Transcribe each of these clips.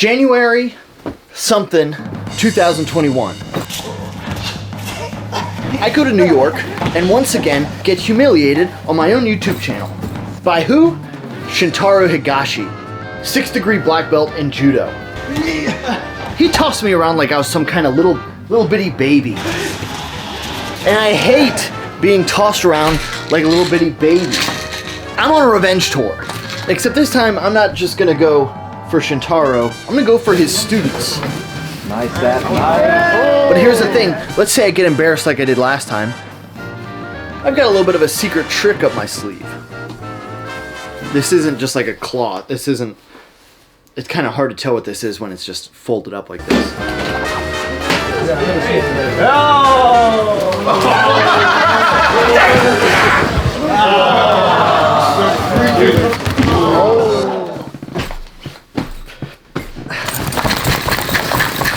January something 2021. I go to New York and once again get humiliated on my own YouTube channel. By who? Shintaro Higashi, 6th degree black belt in judo. He tossed me around like I was some kind of little bitty baby. And I hate being tossed around like a little bitty baby. I'm on a revenge tour. Except this time I'm not just gonna go for Shintaro, I'm gonna go for his students. Nice, Seth. Nice. But here's the thing, let's say I get embarrassed like I did last time. I've got a little bit of a secret trick up my sleeve. This isn't just like a cloth, this isn't, it's kind of hard to tell what this is when it's just folded up like this.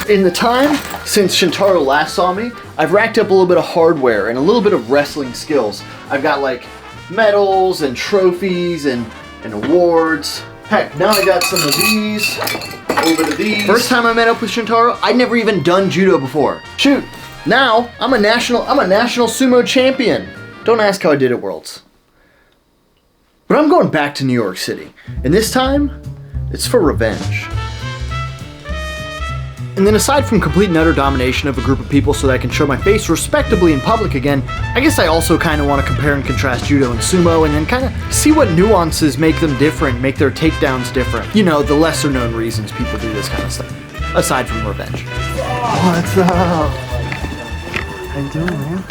In the time since Shintaro last saw me, I've racked up a little bit of hardware and a little bit of wrestling skills. I've got like medals and trophies and awards. Heck, now I got some of these, a little bit of these. First time I met up with Shintaro, I'd never even done judo before. Shoot, now I'm a national sumo champion. Don't ask how I did at Worlds. But I'm going back to New York City, and this time, it's for revenge. And then aside from complete and utter domination of a group of people so that I can show my face respectably in public again, I guess I also kind of want to compare and contrast judo and sumo and then kind of see what nuances make them different, make their takedowns different. You know, the lesser known reasons people do this kind of stuff, aside from revenge. What's up? How you doing, man?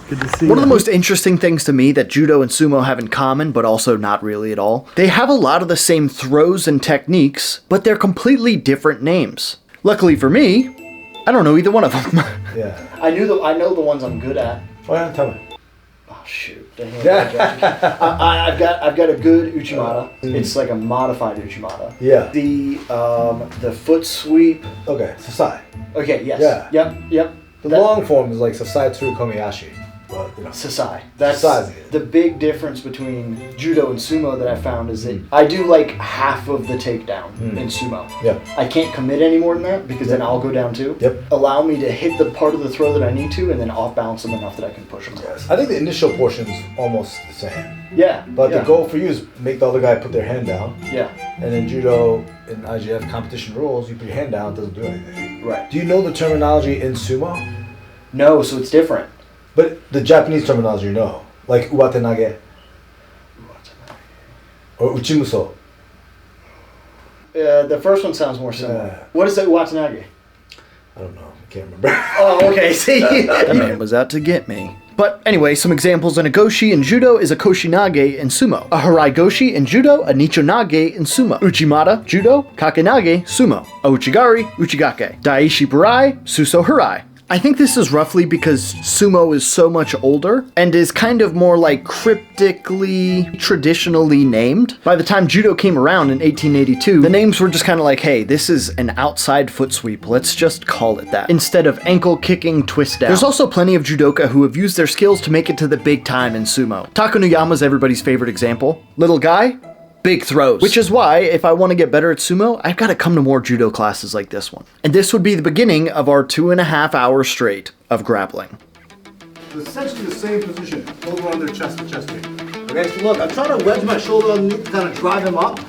Good to see you. One of the most interesting things to me that judo and sumo have in common, but also not really at all, they have a lot of the same throws and techniques, but they're completely different names. Luckily for me, I don't know either one of them. Yeah. I know the ones I'm good at. Oh yeah, tell me. Oh shoot. I've got a good Uchimata. It's like a modified Uchimata. Yeah. The foot sweep. Okay, Sasai. Okay, yes. Yeah. Yep. The long form is like Sasai Tsu Komiyashi. But, you know. Sasai. That's Sasai. the big difference between judo and sumo that I found is that I do like half of the takedown in sumo. Yep. I can't commit any more than that because then I'll go down too. Yep. Allow me to hit the part of the throw that I need to and then off balance them enough that I can push them. Yes. I think the initial portion is almost the same. Yeah. But the goal for you is make the other guy put their hand down. Yeah. And in judo, in IGF competition rules, you put your hand down, it doesn't do anything. Right. Do you know the terminology in sumo? No, so it's different. But the Japanese terminology you know, like uwatenage or uchimuso. The first one sounds more similar. What is that Uwatanage? I don't know. I can't remember. Oh, okay. See, that man was out to get me. But anyway, some examples. A Nagoshi in judo is a Koshinage in sumo. A Harai Goshi in judo, a Nichonage in sumo. Uchimata, judo, Kakenage, sumo. A Uchigari, Uchigake. Daishi Burai, Suso Harai. I think this is roughly because sumo is so much older and is kind of more like cryptically, traditionally named. By the time judo came around in 1882, the names were just kind of like, hey, this is an outside foot sweep, let's just call it that, instead of ankle kicking twist down. There's also plenty of judoka who have used their skills to make it to the big time in sumo. Taka no Yama's everybody's favorite example. Little guy, big throws. Which is why, if I want to get better at sumo, I've got to come to more judo classes like this one. And this would be the beginning of our 2.5 hours straight of grappling. It's essentially the same position, over on their chest to chest beat. Okay, so look, I'm trying to wedge my shoulder underneath to kind of drive him up.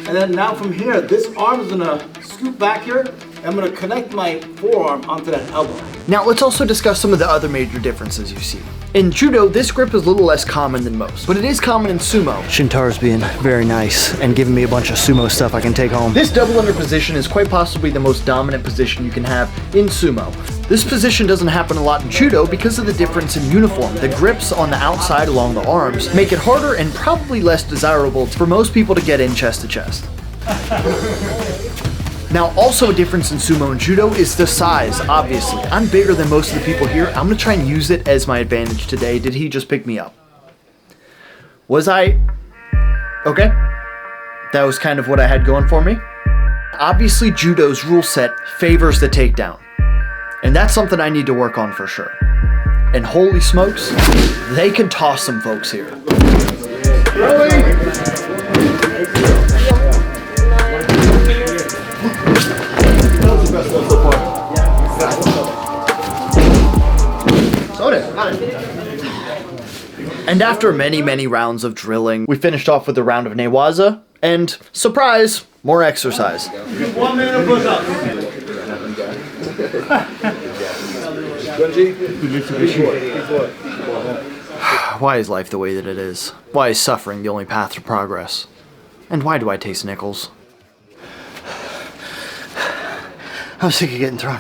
And then now from here, this arm is gonna scoop back here. I'm gonna connect my forearm onto that elbow. Now let's also discuss some of the other major differences you see. In judo, this grip is a little less common than most, but it is common in sumo. Shintaro's being very nice and giving me a bunch of sumo stuff I can take home. This double under position is quite possibly the most dominant position you can have in sumo. This position doesn't happen a lot in judo because of the difference in uniform. The grips on the outside along the arms make it harder and probably less desirable for most people to get in chest to chest. Now, also a difference in sumo and judo is the size, obviously. I'm bigger than most of the people here. I'm gonna try and use it as my advantage today. Did he just pick me up? Was I? Okay. That was kind of what I had going for me. Obviously, judo's rule set favors the takedown. And that's something I need to work on for sure. And holy smokes, they can toss some folks here. Really? And after many rounds of drilling, we finished off with a round of newaza, and surprise, more exercise. 1 minute of push-ups. Why is life the way that it is? Why is suffering the only path to progress? And why do I taste nickels? I'm sick of getting thrown.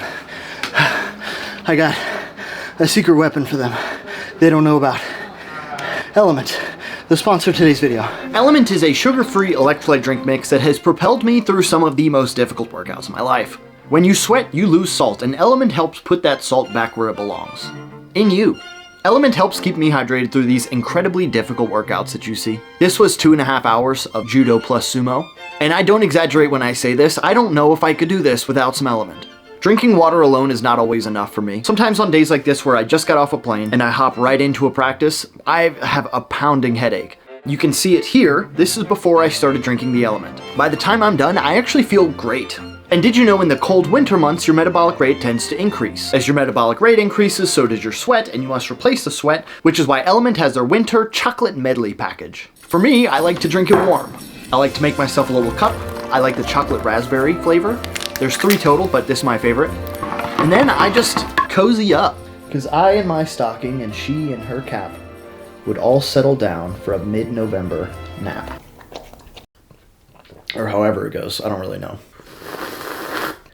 I got a secret weapon for them they don't know about. Element, the sponsor of today's video. Element is a sugar-free electrolyte drink mix that has propelled me through some of the most difficult workouts in my life. When you sweat, you lose salt, and Element helps put that salt back where it belongs. In you. Element helps keep me hydrated through these incredibly difficult workouts that you see. This was 2.5 hours of judo plus sumo, and I don't exaggerate when I say this, I don't know if I could do this without some Element. Drinking water alone is not always enough for me. Sometimes on days like this where I just got off a plane and I hop right into a practice, I have a pounding headache. You can see it here, this is before I started drinking the Element. By the time I'm done, I actually feel great. And did you know in the cold winter months, your metabolic rate tends to increase. As your metabolic rate increases, so does your sweat, and you must replace the sweat, which is why Element has their winter chocolate medley package. For me, I like to drink it warm. I like to make myself a little cup. I like the chocolate raspberry flavor. There's 3 total, but this is my favorite. And then I just cozy up. Because I in my stocking and she in her cap would all settle down for a mid-November nap. Or however it goes, I don't really know.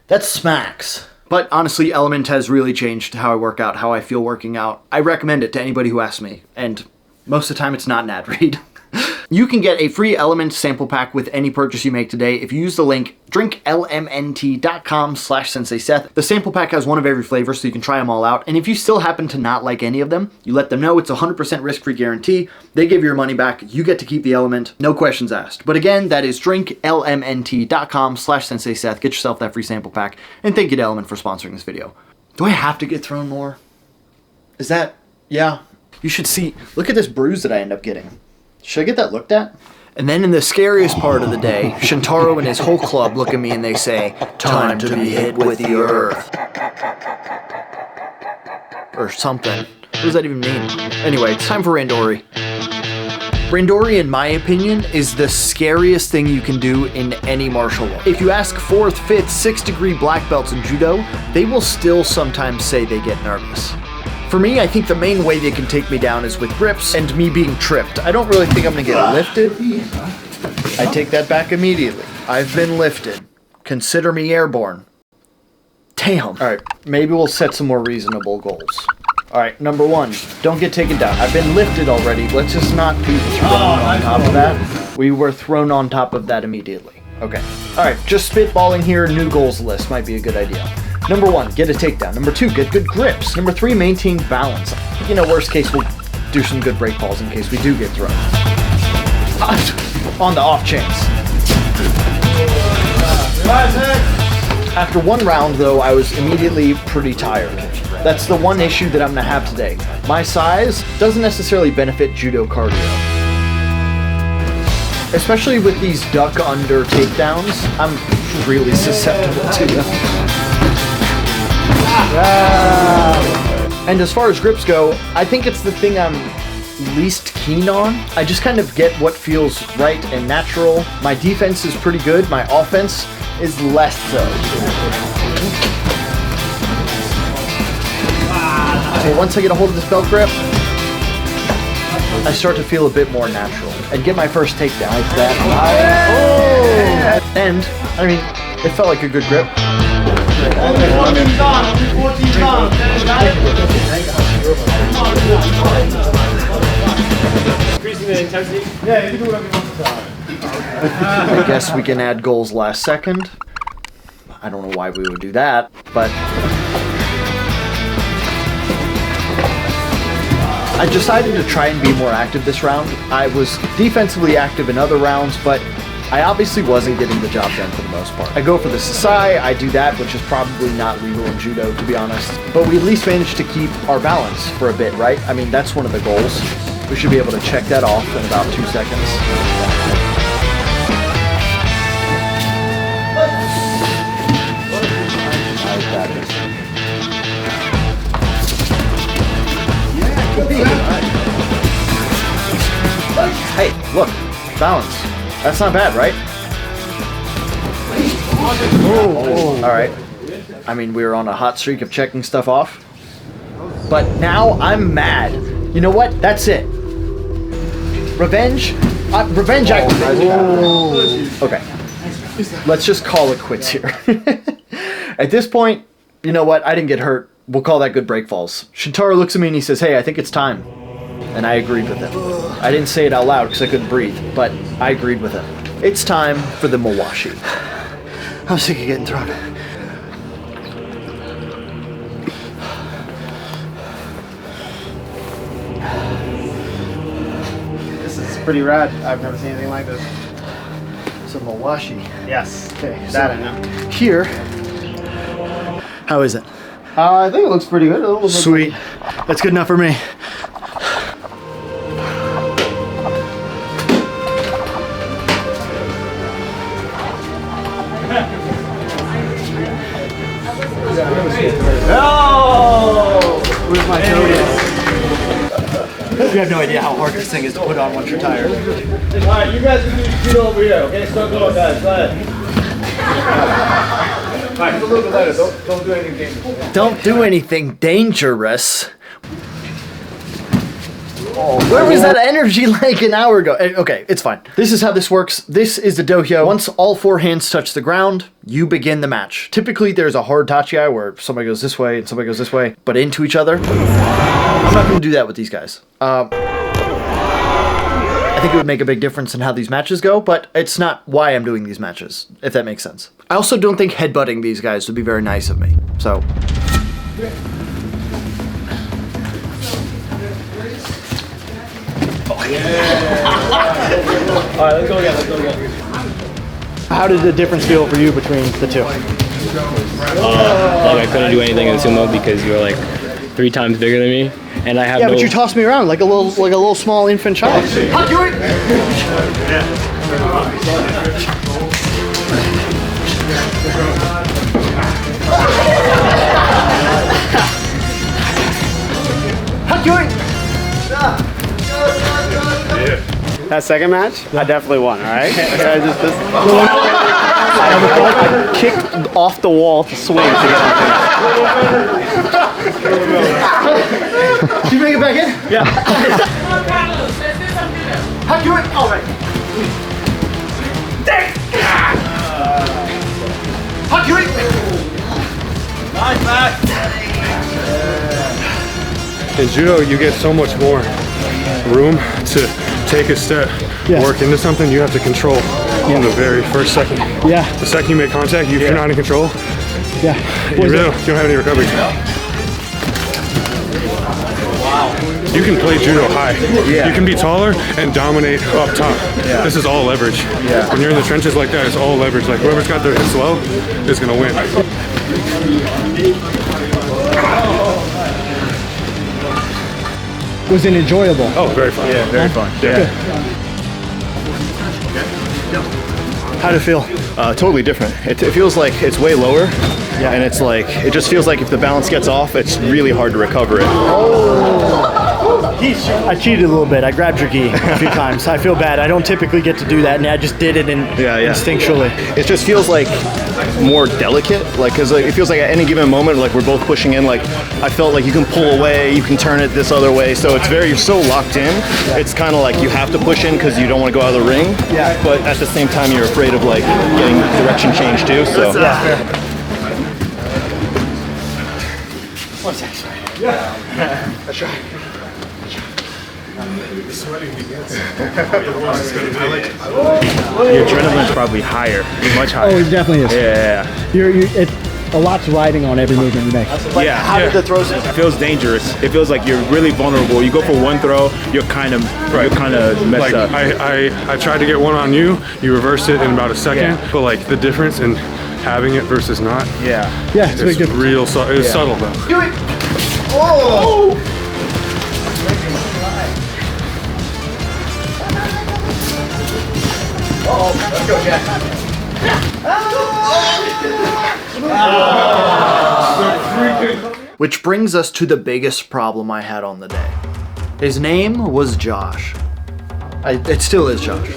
That smacks. But honestly, Element has really changed how I work out, how I feel working out. I recommend it to anybody who asks me, and most of the time it's not an ad read. You can get a free Element sample pack with any purchase you make today if you use the link drinklmnt.com/Sensei Seth. The sample pack has one of every flavor, so you can try them all out. And if you still happen to not like any of them, you let them know. It's a 100% risk-free guarantee. They give you your money back. You get to keep the Element. No questions asked. But again, that is drinklmnt.com/Sensei Seth. Get yourself that free sample pack. And thank you to Element for sponsoring this video. Do I have to get thrown more? Is that... yeah. You should see... look at this bruise that I end up getting. Should I get that looked at? And then in the scariest part of the day, Shintaro and his whole club look at me and they say, "Time to be hit with the earth." Or something. What does that even mean? Anyway, it's time for Randori. Randori, in my opinion, is the scariest thing you can do in any martial art. If you ask 4th, 5th, 6th degree black belts in judo, they will still sometimes say they get nervous. For me, I think the main way they can take me down is with grips and me being tripped. I don't really think I'm gonna get lifted. I take that back immediately. I've been lifted. Consider me airborne. Damn. Alright, maybe we'll set some more reasonable goals. Alright, number 1, don't get taken down. I've been lifted already. Let's just not be thrown on top of that. We were thrown on top of that immediately. Okay. Alright, just spitballing here, new goals list might be a good idea. Number 1, get a takedown. Number 2, get good grips. Number 3, maintain balance. You know, worst case, we'll do some good break balls in case we do get thrown. On the off chance. After 1 round, though, I was immediately pretty tired. That's the one issue that I'm gonna have today. My size doesn't necessarily benefit judo cardio. Especially with these duck under takedowns, I'm really susceptible to them. And as far as grips go, I think it's the thing I'm least keen on. I just kind of get what feels right and natural. My defense is pretty good. My offense is less so. So once I get a hold of this belt grip, I start to feel a bit more natural and get my first takedown like that. Oh! And, I mean, it felt like a good grip. Only 14 times. Increasing the intensity? Yeah, you can do whatever you want to. I guess we can add goals last second. I don't know why we would do that, but... I decided to try and be more active this round. I was defensively active in other rounds, but I obviously wasn't getting the job done for the most part. I go for the Sensei, I do that, which is probably not legal in judo, to be honest. But we at least managed to keep our balance for a bit, right? I mean, that's one of the goals. We should be able to check that off in about 2 seconds. balance. That's not bad, right? Oh. All right. I mean, we were on a hot streak of checking stuff off. But now I'm mad. You know what? That's it. Revenge? Revenge activated. Okay. Let's just call it quits here. At this point, you know what? I didn't get hurt. We'll call that good break falls. Shintaro looks at me and he says, hey, I think it's time. And I agreed with him. I didn't say it out loud because I couldn't breathe, but I agreed with him. It's time for the Mawashi. I'm sick of getting thrown. This is pretty rad. I've never seen anything like this. It's a Mawashi. Yes. Okay, That I know. Here. How is it? I think it looks pretty good. It looks Sweet. That's good enough for me. Where's my toadies? You have no idea how hard this thing is to put on once you're tired. Alright, you guys can do judo over here, okay? Start going, guys. Go ahead. Alright, just a little bit lighter. Don't do anything dangerous. Don't do anything dangerous. Oh, where was that energy like an hour ago? Okay, it's fine. This is how this works. This is the dojo. Once all four hands touch the ground, you begin the match. Typically, there's a hard tachi where somebody goes this way and somebody goes this way, but into each other. I'm not going to do that with these guys. I think it would make a big difference in how these matches go, but it's not why I'm doing these matches, if that makes sense. I also don't think headbutting these guys would be very nice of me, so... Alright, let's go again. How did the difference feel for you between the two? Like I couldn't do anything in sumo because you were like 3 times bigger than me, and I have Yeah, no. but you tossed me around like a little small infant child. That second match, I definitely won, alright? I kicked off the wall to swing to get Can you make it back in? Yeah. How do it? All right. How do it? Nice, Matt. In judo, you get so much more room to take a step, work into something. You have to control in the very first second. Yeah. The second you make contact, if you're not in control, Yeah. you really don't have any recovery. You can play judo high. You can be taller and dominate up top. This is all leverage. When you're in the trenches like that, it's all leverage. Like whoever's got their hips low is gonna win. Was it enjoyable? Oh, very fun. Yeah, very fun. Yeah. How'd it feel? Totally different. It feels like it's way lower, and it's like, it just feels like if the balance gets off, it's really hard to recover it. I cheated a little bit. I grabbed your gi a few times. I feel bad. I don't typically get to do that, and I just did it instinctually. It just feels like more delicate, like, because like, it feels like at any given moment, like we're both pushing in, like I felt like you can pull away, you can turn it this other way, so it's you're so locked in. It's kind of like you have to push in because you don't want to go out of the ring, but at the same time you're afraid of like getting direction change too, so. One second. That's right. Your adrenaline's probably higher, much higher. Oh, it definitely is. Yeah. A lot's riding on every movement you make. Yeah. How did the throws? It feels dangerous. It feels like you're really vulnerable. You go for one throw, you're kind of messed Like up. I tried to get one on you, you reversed it in about a second, but like the difference in having it versus not, Yeah. Yeah, it's a big it's difference. it's subtle though. Do it! Oh! Let's go, Jack. Which brings us to the biggest problem I had on the day. His name was Josh. It still is Josh.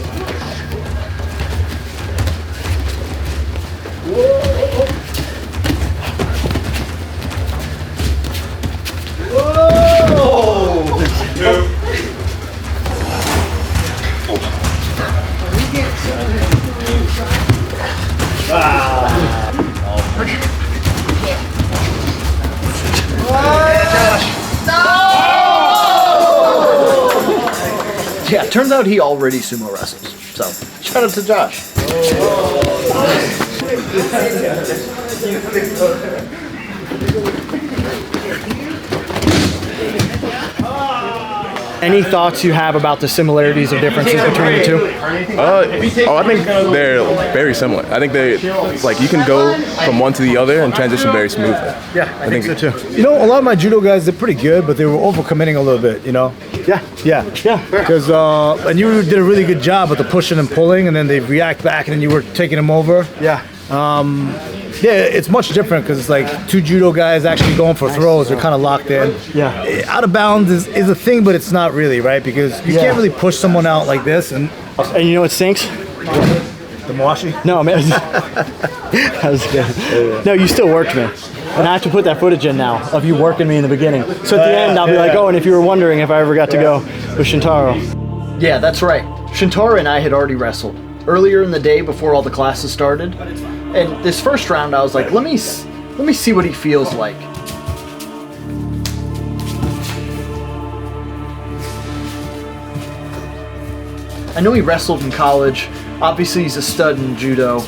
turns out he already sumo wrestles. So, shout out to Josh. Any thoughts you have about the similarities or differences between the two? I think they're very similar. I think they like you can go from one to the other and transition very smoothly. Yeah, I think so too. You know, a lot of my judo guys, they're pretty good, but they were overcommitting a little bit, you know? Yeah. Yeah. Because, and you did a really good job with the pushing and pulling, and then they react back, and then you were taking them over. Yeah. Yeah, it's much different because it's like two judo guys actually going for throws. They're kind of locked in. Yeah. Out of bounds is a thing, but it's not really, right? Because you can't really push someone out like this. And you know what stinks? the Mawashi? No, man. That was good. No, you still worked me. And I have to put that footage in now of you working me in the beginning. So at the end, I'll be like, oh, and if you were wondering if I ever got to go with Shintaro. Yeah, that's right. Shintaro and I had already wrestled earlier in the day before all the classes started. And this first round, I was like, let me see what he feels like. I know he wrestled in college. Obviously, he's a stud in judo.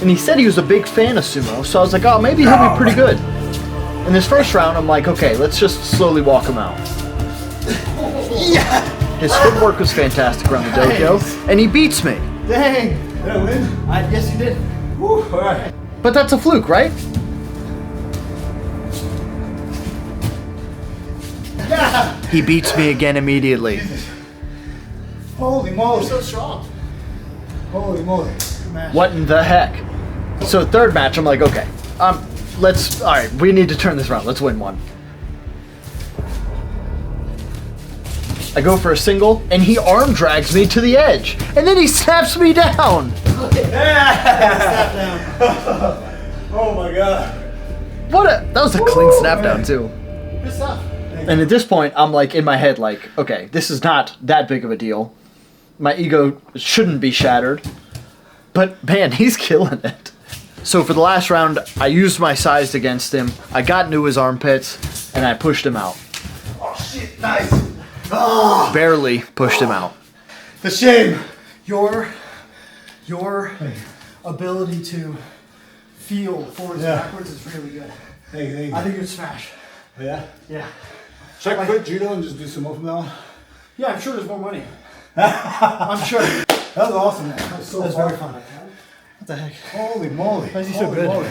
And he said he was a big fan of sumo, so I was like, oh, maybe he'll be pretty good. In this first round, I'm like, okay, let's just slowly walk him out. Yeah! His footwork was fantastic around the dojo, and he beats me. Dang! Did I win? Yes, you did. Woo, all right. But that's a fluke, right? Yeah! He beats me again immediately. Holy moly. So strong. Holy moly. What in the heck? So third match, I'm like, okay, all right, we need to turn this around. Let's win one. I go for a single, and he arm drags me to the edge, and then he snaps me down. Snap down. Oh my god. That was a clean snap down too. Good stuff. And at this point, I'm like in my head, like, okay, this is not that big of a deal. My ego shouldn't be shattered. But man, he's killing it. So for the last round, I used my size against him. I got into his armpits, and I pushed him out. Oh shit, nice. Oh, Barely pushed him out. the shame. Your ability to feel forwards and backwards is really good. Hey. I think you'd smash. Yeah? Yeah. Should I quit judo and just do sumo from now on? Yeah, I'm sure there's more money. I'm sure. That was awesome, man. That was so That was fun. very fun. What the heck? Holy moly. Why is he so good? Moly.